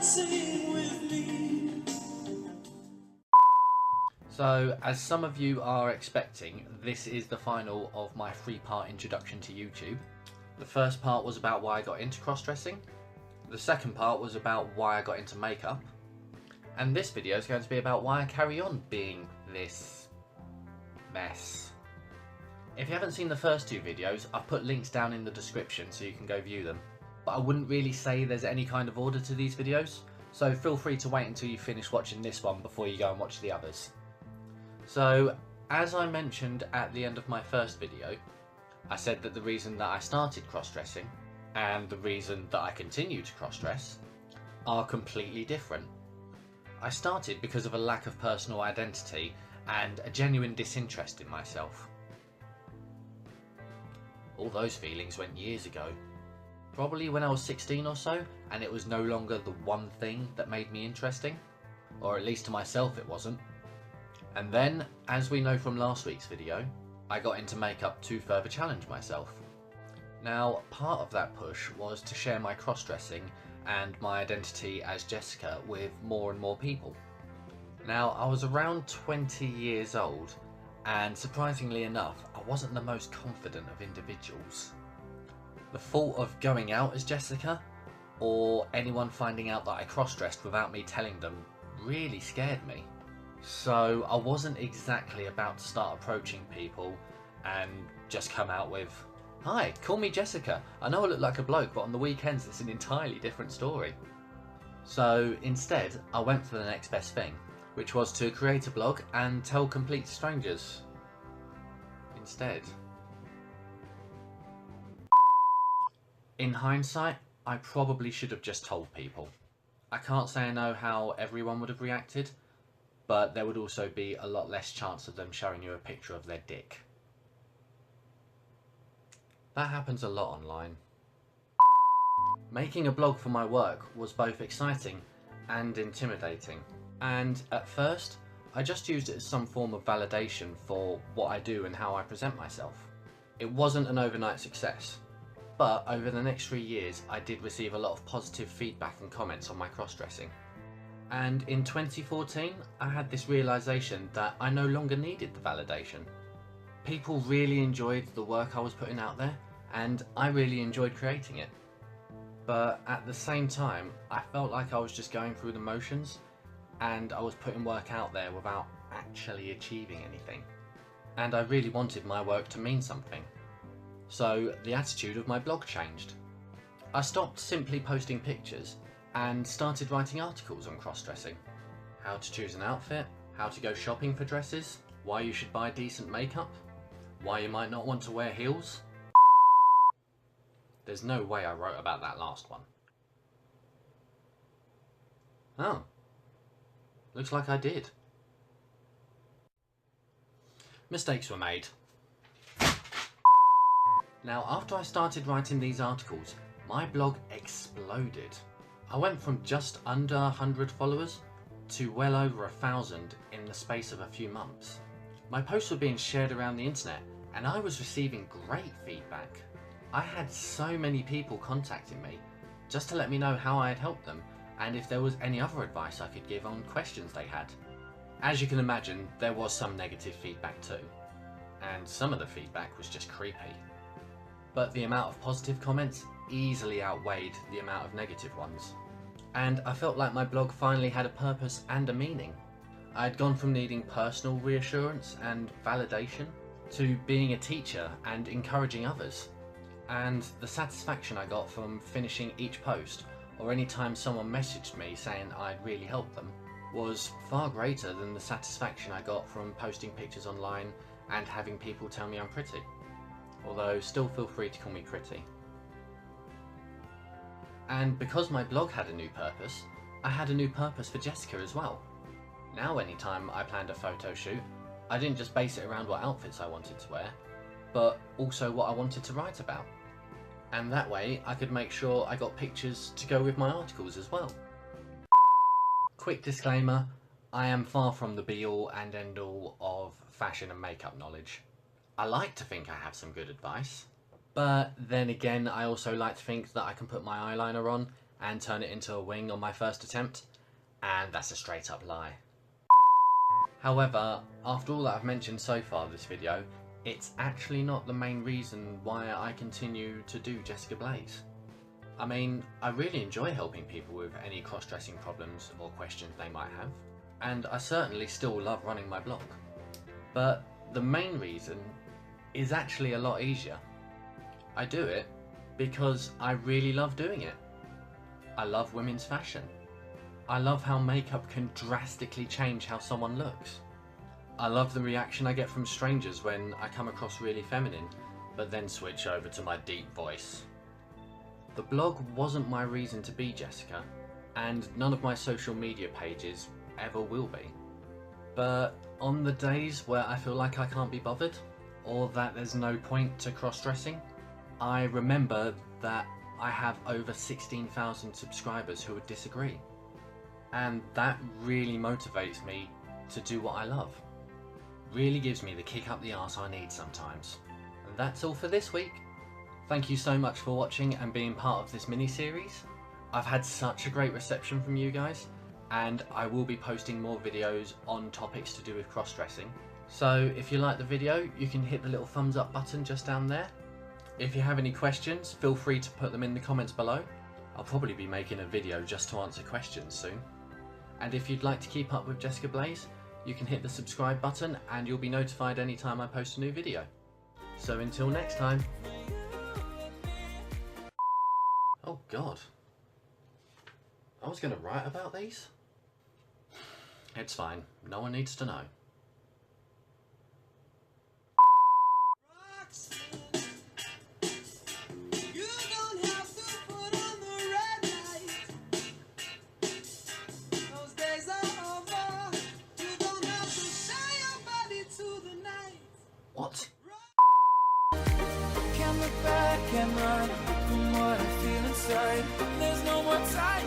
dancing with me. So, as some of you are expecting, this is the final of my 3-part introduction to YouTube. The first part was about why I got into cross-dressing. The second part was about why I got into makeup. And this video is going to be about why I carry on being this mess. If you haven't seen the first 2 videos, I've put links down in the description so you can go view them. But I wouldn't really say there's any kind of order to these videos, so feel free to wait until you finish watching this one before you go and watch the others. So, as I mentioned at the end of my first video, I said that the reason that I started cross-dressing and the reason that I continue to cross-dress are completely different. I started because of a lack of personal identity and a genuine disinterest in myself. All those feelings went years ago. Probably when I was 16 or so, and it was no longer the one thing that made me interesting. Or at least to myself it wasn't. And then, as we know from last week's video, I got into makeup to further challenge myself. Now, part of that push was to share my cross-dressing and my identity as Jessica with more and more people. Now, I was around 20 years old, and surprisingly enough, I wasn't the most confident of individuals. The thought of going out as Jessica, or anyone finding out that I cross-dressed without me telling them, really scared me. So I wasn't exactly about to start approaching people and just come out with, "Hi, call me Jessica. I know I look like a bloke, but on the weekends it's an entirely different story." So instead, I went for the next best thing, which was to create a blog and tell complete strangers. Instead. In hindsight, I probably should have just told people. I can't say I know how everyone would have reacted, but there would also be a lot less chance of them showing you a picture of their dick. That happens a lot online. Making a blog for my work was both exciting and intimidating, and at first I just used it as some form of validation for what I do and how I present myself. It wasn't an overnight success, but over the next 3 years I did receive a lot of positive feedback and comments on my cross-dressing. And in 2014 I had this realisation that I no longer needed the validation. People really enjoyed the work I was putting out there, and I really enjoyed creating it. But at the same time, I felt like I was just going through the motions, and I was putting work out there without actually achieving anything. And I really wanted my work to mean something. So the attitude of my blog changed. I stopped simply posting pictures and started writing articles on cross-dressing. How to choose an outfit, how to go shopping for dresses, why you should buy decent makeup, why you might not want to wear heels. There's no way I wrote about that last one. Oh, looks like I did. Mistakes were made. Now, after I started writing these articles, my blog exploded. I went from just under 100 followers to well over 1,000 in the space of a few months. My posts were being shared around the internet and I was receiving great feedback. I had so many people contacting me just to let me know how I had helped them and if there was any other advice I could give on questions they had. As you can imagine, there was some negative feedback too, and some of the feedback was just creepy. But the amount of positive comments easily outweighed the amount of negative ones. And I felt like my blog finally had a purpose and a meaning. I had gone from needing personal reassurance and validation to being a teacher and encouraging others. And the satisfaction I got from finishing each post, or any time someone messaged me saying I'd really helped them, was far greater than the satisfaction I got from posting pictures online and having people tell me I'm pretty. Although still feel free to call me pretty. And because my blog had a new purpose, I had a new purpose for Jessica as well. Now anytime I planned a photo shoot, I didn't just base it around what outfits I wanted to wear, but also what I wanted to write about. And that way I could make sure I got pictures to go with my articles as well. Quick disclaimer, I am far from the be-all and end-all of fashion and makeup knowledge. I like to think I have some good advice, but then again I also like to think that I can put my eyeliner on and turn it into a wing on my first attempt, and that's a straight up lie. However, after all that I've mentioned so far this video, it's actually not the main reason why I continue to do Jessica Blaise. I mean, I really enjoy helping people with any cross-dressing problems or questions they might have, and I certainly still love running my blog. But the main reason is actually a lot easier. I do it because I really love doing it. I love women's fashion. I love how makeup can drastically change how someone looks. I love the reaction I get from strangers when I come across really feminine, but then switch over to my deep voice. The blog wasn't my reason to be Jessica, and none of my social media pages ever will be. But on the days where I feel like I can't be bothered, or that there's no point to cross-dressing, I remember that I have over 16,000 subscribers who would disagree. And that really motivates me to do what I love. Really gives me the kick up the arse I need sometimes. And that's all for this week. Thank you so much for watching and being part of this mini-series. I've had such a great reception from you guys, and I will be posting more videos on topics to do with cross-dressing. So if you like the video, you can hit the little thumbs up button just down there. If you have any questions, feel free to put them in the comments below. I'll probably be making a video just to answer questions soon. And if you'd like to keep up with Jessica Blaise, you can hit the subscribe button and you'll be notified anytime I post a new video. So until next time. Oh God. I was going to write about these? It's fine, no one needs to know. You don't have to put on the red light. Those days are over. You don't have to share your body to the night. What? Can't look back and run from what I feel inside. There's no more time.